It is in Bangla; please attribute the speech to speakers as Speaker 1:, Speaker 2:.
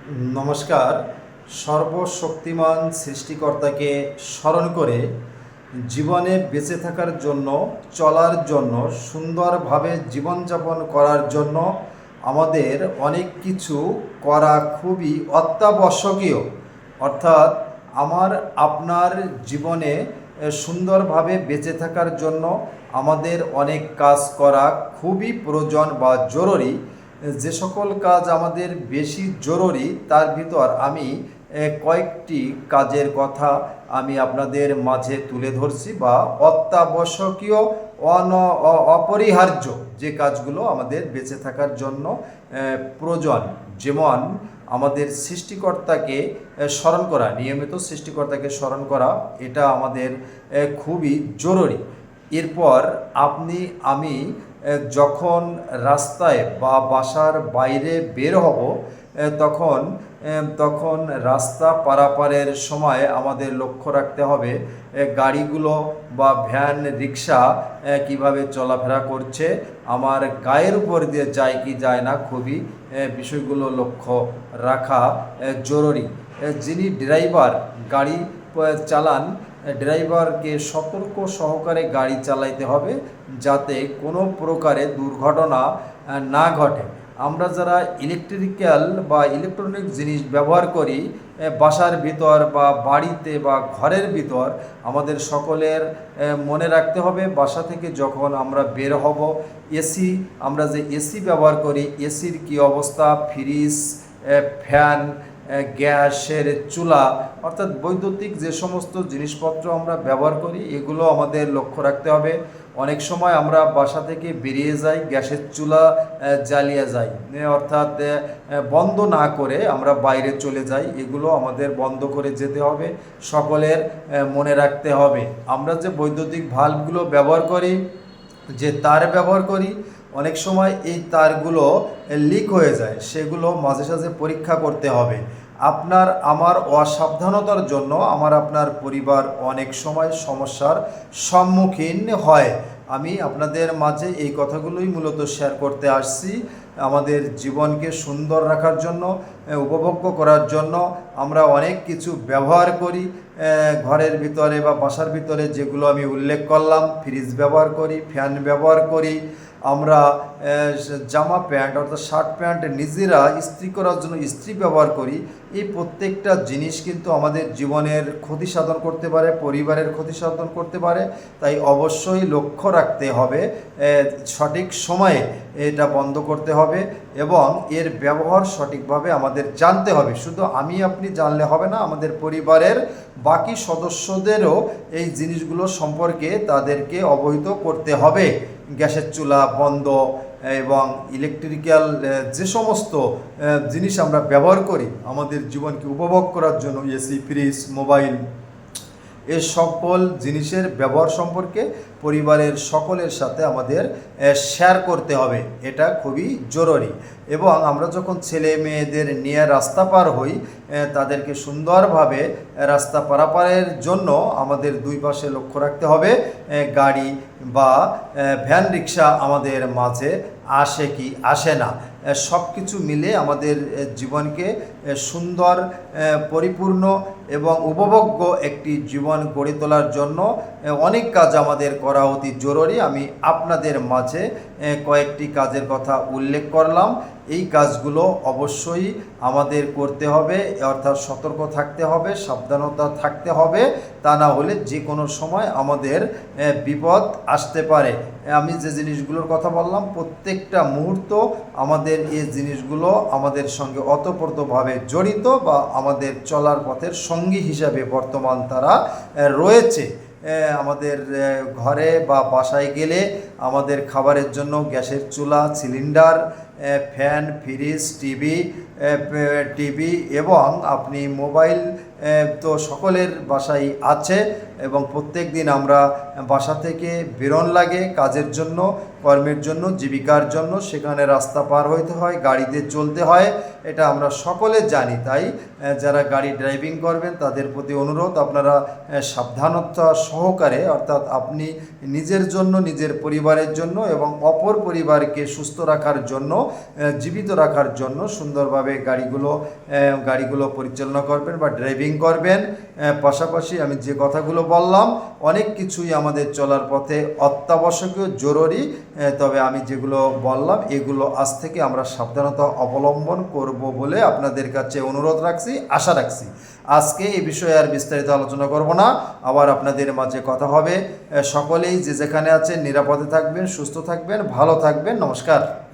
Speaker 1: নমস্কার। সর্বশক্তিমান সৃষ্টিকর্তাকে স্মরণ করে জীবনে বেঁচে থাকার জন্য, চলার জন্য, সুন্দরভাবে জীবনযাপন করার জন্য আমাদের অনেক কিছু করা খুবই অত্যাবশ্যকীয়। অর্থাৎ আমার আপনার জীবনে সুন্দরভাবে বেঁচে থাকার জন্য আমাদের অনেক কাজ করা খুবই প্রয়োজন বা জরুরি। যে সকল কাজ আমাদের বেশি জরুরি তার ভিতর আমি কয়েকটি কাজের কথা আমি আপনাদের মাঝে তুলে ধরছি, বা অত্যাবশ্যকীয় অপরিহার্য যে কাজগুলো আমাদের বেঁচে থাকার জন্য প্রয়োজন। যেমন আমাদের সৃষ্টিকর্তাকে স্মরণ করা, নিয়মিত সৃষ্টিকর্তাকে স্মরণ করা, এটা আমাদের খুবই জরুরি। এরপর আমি যখন রাস্তায় বা বাসার বাইরে বের হব তখন তখন রাস্তা পারাপারের সময় আমাদের লক্ষ্য রাখতে হবে গাড়িগুলো বা ভ্যান রিক্সা কিভাবে চলাফেরা করছে, আমার গায়ের উপর দিয়ে যায় কি যায় না, খুবই বিষয়গুলো লক্ষ্য রাখা জরুরি। যিনি ড্রাইভার গাড়ি চালান, ড্রাইভারকে সতর্ক সহকারে গাড়ি চালাইতে হবে যাতে কোনো প্রকারে দুর্ঘটনা না ঘটে। আমরা যারা ইলেকট্রিক্যাল বা ইলেকট্রনিক জিনিস ব্যবহার করি বাসার ভিতর বা বাড়িতে বা ঘরের ভিতর, আমাদের সকলের মনে রাখতে হবে বাসা থেকে যখন আমরা বের হব, এসি, আমরা যে এসি ব্যবহার করি এসির কী অবস্থা, ফ্রিজ, ফ্যান, গ্যাসের চুলা, অর্থাৎ বৈদ্যুতিক যে সমস্ত জিনিসপত্র আমরা ব্যবহার করি এগুলো আমাদের লক্ষ্য রাখতে হবে। অনেক সময় আমরা বাসা থেকে বেরিয়ে যাই, গ্যাসের চুলা জ্বালিয়ে যাই, অর্থাৎ বন্ধ না করে আমরা বাইরে চলে যাই, এগুলো আমাদের বন্ধ করে যেতে হবে। সকলের মনে রাখতে হবে আমরা যে বৈদ্যুতিক ভাল্বগুলো ব্যবহার করি, যে তার ব্যবহার করি, অনেক সময় এই তারগুলো লিক হয়ে যায়, সেগুলো মাঝে সাঝে পরীক্ষা করতে হবে। আপনার আমার অসাবধানতার জন্য আমার আপনার পরিবার অনেক সময় সমস্যার সম্মুখীন হয়। আমি আপনাদের মাঝে এই কথাগুলোই মূলত শেয়ার করতে আসছি। আমাদের জীবনকে সুন্দর রাখার জন্য, উপভোগ্য করার জন্য আমরা অনেক কিছু ব্যবহার করি ঘরের ভিতরে বা বাসার ভিতরে, যেগুলো আমি উল্লেখ করলাম। ফ্রিজ ব্যবহার করি, ফ্যান ব্যবহার করি, আমরা জামা প্যান্ট অর্থাৎ শার্ট প্যান্ট নিজেরা ইস্ত্রি করার জন্য ইস্ত্রি ব্যবহার করি। এই প্রত্যেকটা জিনিস কিন্তু আমাদের জীবনের ক্ষতি সাধন করতে পারে, পরিবারের ক্ষতি সাধন করতে পারে। তাই অবশ্যই লক্ষ্য রাখতে হবে, সঠিক সময়ে এটা বন্ধ করতে হবে এবং এর ব্যবহার সঠিকভাবে আমাদের জানতে হবে। শুধু আমি আপনি জানলে হবে না, আমাদের পরিবারের বাকি সদস্যদেরও এই জিনিসগুলো সম্পর্কে তাদেরকে অবহিত করতে হবে। গ্যাসের চুলা বন্ধ এবং ইলেকট্রিক্যাল যে সমস্ত জিনিস আমরা ব্যবহার করি আমাদের জীবনকে উপভোগ করার জন্য, এসি, ফ্রিজ, মোবাইল, এ সকল জিনিসের ব্যবহার সম্পর্কে পরিবারের সকলের সাথে আমাদের শেয়ার করতে হবে, এটা খুবই জরুরি। এবং আমরা যখন ছেলে মেয়েদের নিয়ে রাস্তা পার হই তাদেরকে সুন্দরভাবে রাস্তা পারাপারের জন্য আমাদের দুই পাশে লক্ষ্য রাখতে হবে গাড়ি বা ভ্যান রিক্সা আমাদের মাঝে আসে কি আসে না। সব কিছু মিলে আমাদের জীবনকে সুন্দর, পরিপূর্ণ এবং উপভোগ্য একটি জীবন গড়ে তোলার জন্য অনেক কাজ আমাদের করা অতি জরুরি। আমি আপনাদের মাঝে কয়েকটি কাজের কথা উল্লেখ করলাম। এই কাজগুলো অবশ্যই আমাদের করতে হবে, অর্থাৎ সতর্ক থাকতে হবে, সাবধানতা থাকতে হবে, তা না হলে যে কোনো সময় আমাদের বিপদ আসতে পারে। আমি যে জিনিসগুলোর কথা বললাম প্রত্যেকটা মুহূর্ত আমাদের এই জিনিসগুলো আমাদের সঙ্গে ওতপ্রোতভাবে জড়িত বা আমাদের চলার পথের সঙ্গী হিসাবে বর্তমান তারা রয়েছে। আমাদের ঘরে বা বাসায় গেলে আমাদের খাবারের জন্য গ্যাসের চুলা, সিলিন্ডার, ফ্যান, ফ্রিজ, টিভি এবং আপনি মোবাইল তো সকলের বাসায় আছে এবং প্রত্যেক দিন আমরা বাসা থেকে বেরোন লাগে কাজের জন্য, কর্মের জন্য, জীবিকার জন্য, সেখানে রাস্তা পার হইতে হয়, গাড়িতে চলতে হয়, এটা আমরা সকলে জানি। তাই যারা গাড়ি ড্রাইভিং করবেন তাদের প্রতি অনুরোধ, আপনারা সাবধানতা সহকারে, অর্থাৎ আপনি নিজের জন্য, নিজের পরিবারের জন্য এবং অপর পরিবারকে সুস্থ রাখার জন্য, জীবিত রাখার জন্য সুন্দরভাবে গাড়িগুলো পরিচালনা করবেন বা ড্রাইভিং করবেন। পাশাপাশি আমি যে কথাগুলো বললাম অনেক কিছুই আমাদের চলার পথে অত্যাবশ্যকীয়, জরুরি, তবে আমি যেগুলো বললাম এগুলো আজ থেকে আমরা সাবধানতা অবলম্বন করব বলে আপনাদের কাছে অনুরোধ রাখছি, আশা রাখছি। আজকে এই বিষয়ে আর বিস্তারিত আলোচনা করব না, আবার আপনাদের মাঝে কথা হবে। সকলেই যে যেখানে আছেন নিরাপদে থাকবেন, সুস্থ থাকবেন, ভালো থাকবেন। নমস্কার।